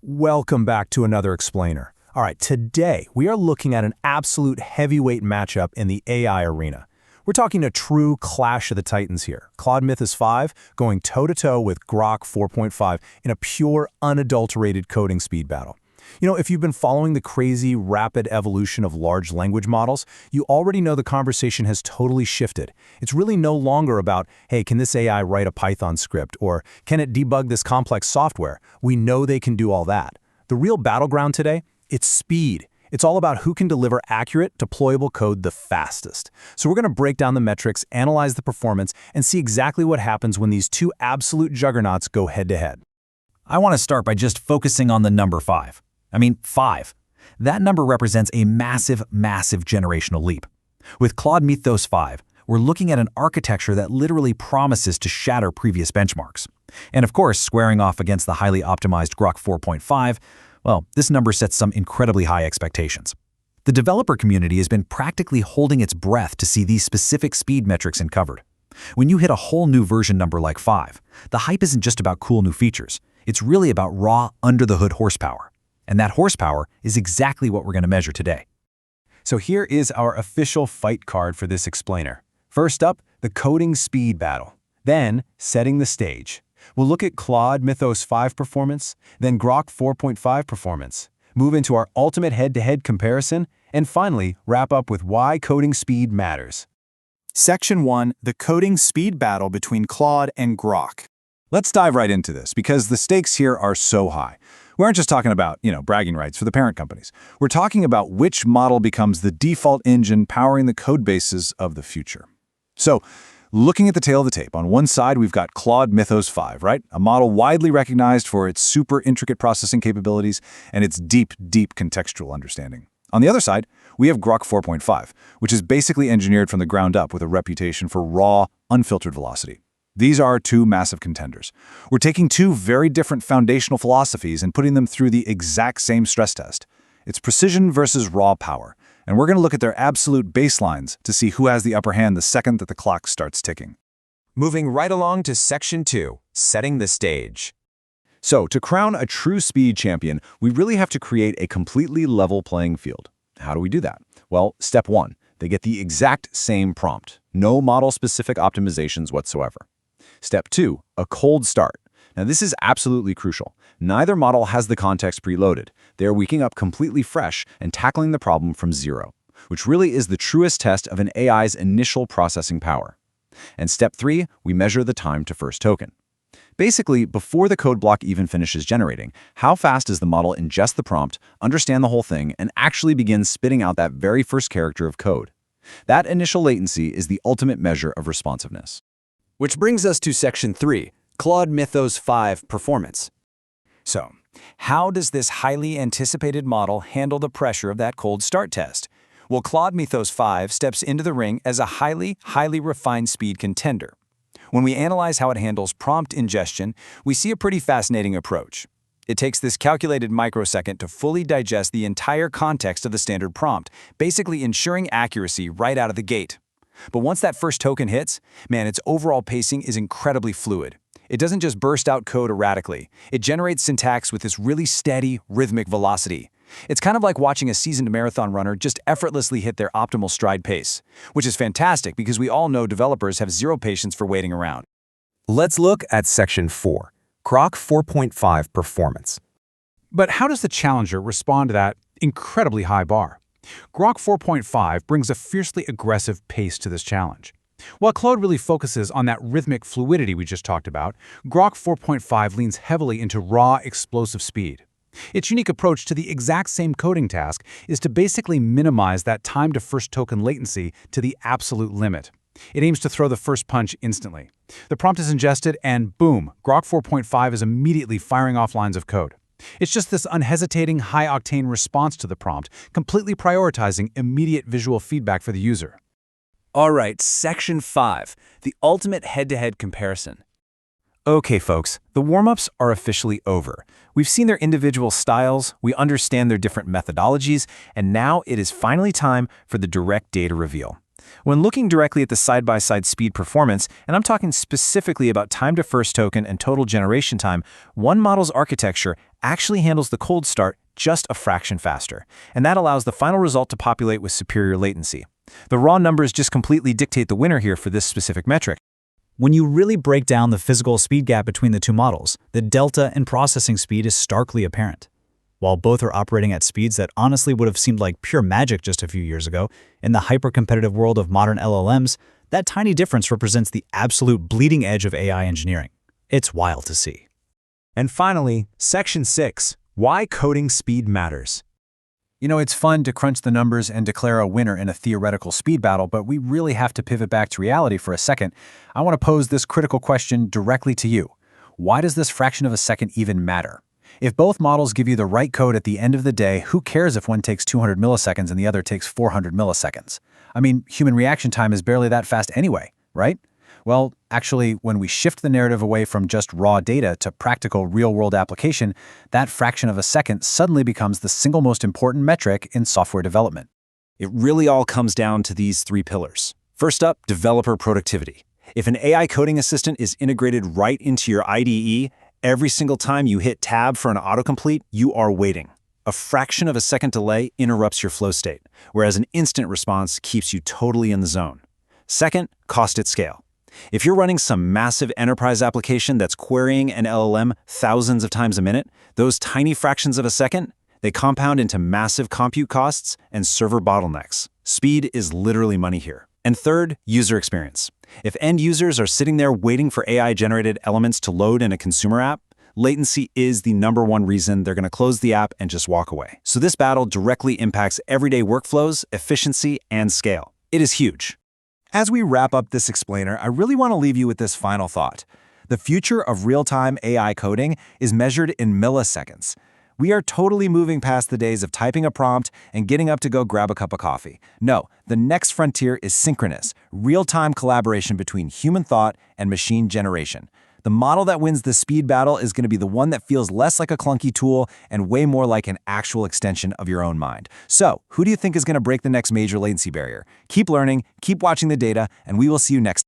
Welcome back to another explainer. All right, today we are looking at an absolute heavyweight matchup in the AI arena. We're talking a true clash of the titans here. Claude Mythos 5 going toe-to-toe with Grok 4.5 in a pure, unadulterated coding speed battle. You know, if you've been following the crazy, rapid evolution of large language models, you already know the conversation has totally shifted. It's really no longer about, hey, can this AI write a Python script, or can it debug this complex software? We know they can do all that. The real battleground today, it's speed. It's all about who can deliver accurate, deployable code the fastest. So we're going to break down the metrics, analyze the performance, and see exactly what happens when these two absolute juggernauts go head-to-head. I want to start by just focusing on the number 5. 5. That number represents a massive, massive generational leap. With Claude Mythos 5, we're looking at an architecture that literally promises to shatter previous benchmarks. And of course, squaring off against the highly optimized Grok 4.5, well, this number sets some incredibly high expectations. The developer community has been practically holding its breath to see these specific speed metrics uncovered. When you hit a whole new version number like 5, the hype isn't just about cool new features. It's really about raw, under-the-hood horsepower. And that horsepower is exactly what we're going to measure today. So here is our official fight card for this explainer. First up, the coding speed battle. Then, setting the stage. We'll look at Claude Mythos 5 performance, then Grok 4.5 performance, move into our ultimate head-to-head comparison, and finally, wrap up with why coding speed matters. Section 1, the coding speed battle between Claude and Grok. Let's dive right into this, because the stakes here are so high. We aren't just talking about, bragging rights for the parent companies. We're talking about which model becomes the default engine powering the code bases of the future. So, looking at the tail of the tape, on one side we've got Claude Mythos 5, right? A model widely recognized for its super intricate processing capabilities and its deep, deep contextual understanding. On the other side, we have Grok 4.5, which is basically engineered from the ground up with a reputation for raw, unfiltered velocity. These are two massive contenders. We're taking two very different foundational philosophies and putting them through the exact same stress test. It's precision versus raw power, and we're going to look at their absolute baselines to see who has the upper hand the second that the clock starts ticking. Moving right along to Section 2, setting the stage. So, to crown a true speed champion, we really have to create a completely level playing field. How do we do that? Well, step 1, they get the exact same prompt. No model-specific optimizations whatsoever. Step 2, a cold start. Now this is absolutely crucial. Neither model has the context preloaded. They are waking up completely fresh and tackling the problem from zero, which really is the truest test of an AI's initial processing power. And step 3, we measure the time to first token. Basically, before the code block even finishes generating, how fast does the model ingest the prompt, understand the whole thing, and actually begin spitting out that very first character of code? That initial latency is the ultimate measure of responsiveness. Which brings us to Section 3, Claude Mythos 5 performance. So, how does this highly anticipated model handle the pressure of that cold start test? Well, Claude Mythos 5 steps into the ring as a highly refined speed contender. When we analyze how it handles prompt ingestion, we see a pretty fascinating approach. It takes this calculated microsecond to fully digest the entire context of the standard prompt, basically ensuring accuracy right out of the gate. But once that first token hits, its overall pacing is incredibly fluid. It doesn't just burst out code erratically. It generates syntax with this really steady, rhythmic velocity. It's kind of like watching a seasoned marathon runner just effortlessly hit their optimal stride pace, which is fantastic because we all know developers have zero patience for waiting around. Let's look at Section 4, Grok 4.5 performance. But how does the challenger respond to that incredibly high bar? Grok 4.5 brings a fiercely aggressive pace to this challenge. While Claude really focuses on that rhythmic fluidity we just talked about, Grok 4.5 leans heavily into raw, explosive speed. Its unique approach to the exact same coding task is to basically minimize that time to first token latency to the absolute limit. It aims to throw the first punch instantly. The prompt is ingested and boom, Grok 4.5 is immediately firing off lines of code. It's just this unhesitating, high-octane response to the prompt, completely prioritizing immediate visual feedback for the user. All right, Section 5, the ultimate head-to-head comparison. Okay, folks, the warm-ups are officially over. We've seen their individual styles, we understand their different methodologies, and now it is finally time for the direct data reveal. When looking directly at the side-by-side speed performance, and I'm talking specifically about time to first token and total generation time, one model's architecture actually handles the cold start just a fraction faster, and that allows the final result to populate with superior latency. The raw numbers just completely dictate the winner here for this specific metric. When you really break down the physical speed gap between the two models, the delta in processing speed is starkly apparent. While both are operating at speeds that honestly would have seemed like pure magic just a few years ago, in the hyper-competitive world of modern LLMs, that tiny difference represents the absolute bleeding edge of AI engineering. It's wild to see. And finally, Section 6, Why Coding Speed Matters. You know, it's fun to crunch the numbers and declare a winner in a theoretical speed battle, but we really have to pivot back to reality for a second. I want to pose this critical question directly to you. Why does this fraction of a second even matter? If both models give you the right code at the end of the day, who cares if one takes 200 milliseconds and the other takes 400 milliseconds? I mean, human reaction time is barely that fast anyway, right? Well, actually, when we shift the narrative away from just raw data to practical real-world application, that fraction of a second suddenly becomes the single most important metric in software development. It really all comes down to these three pillars. First up, developer productivity. If an AI coding assistant is integrated right into your IDE, every single time you hit tab for an autocomplete, you are waiting. A fraction of a second delay interrupts your flow state, whereas an instant response keeps you totally in the zone. Second, cost at scale. If you're running some massive enterprise application that's querying an LLM thousands of times a minute, those tiny fractions of a second, they compound into massive compute costs and server bottlenecks. Speed is literally money here. And third, user experience. If end users are sitting there waiting for AI-generated elements to load in a consumer app, latency is the #1 reason they're going to close the app and just walk away. So this battle directly impacts everyday workflows, efficiency, and scale. It is huge. As we wrap up this explainer, I really want to leave you with this final thought. The future of real-time AI coding is measured in milliseconds. We are totally moving past the days of typing a prompt and getting up to go grab a cup of coffee. No, the next frontier is synchronous, real-time collaboration between human thought and machine generation. The model that wins the speed battle is going to be the one that feels less like a clunky tool and way more like an actual extension of your own mind. So, who do you think is going to break the next major latency barrier? Keep learning, keep watching the data, and we will see you next time.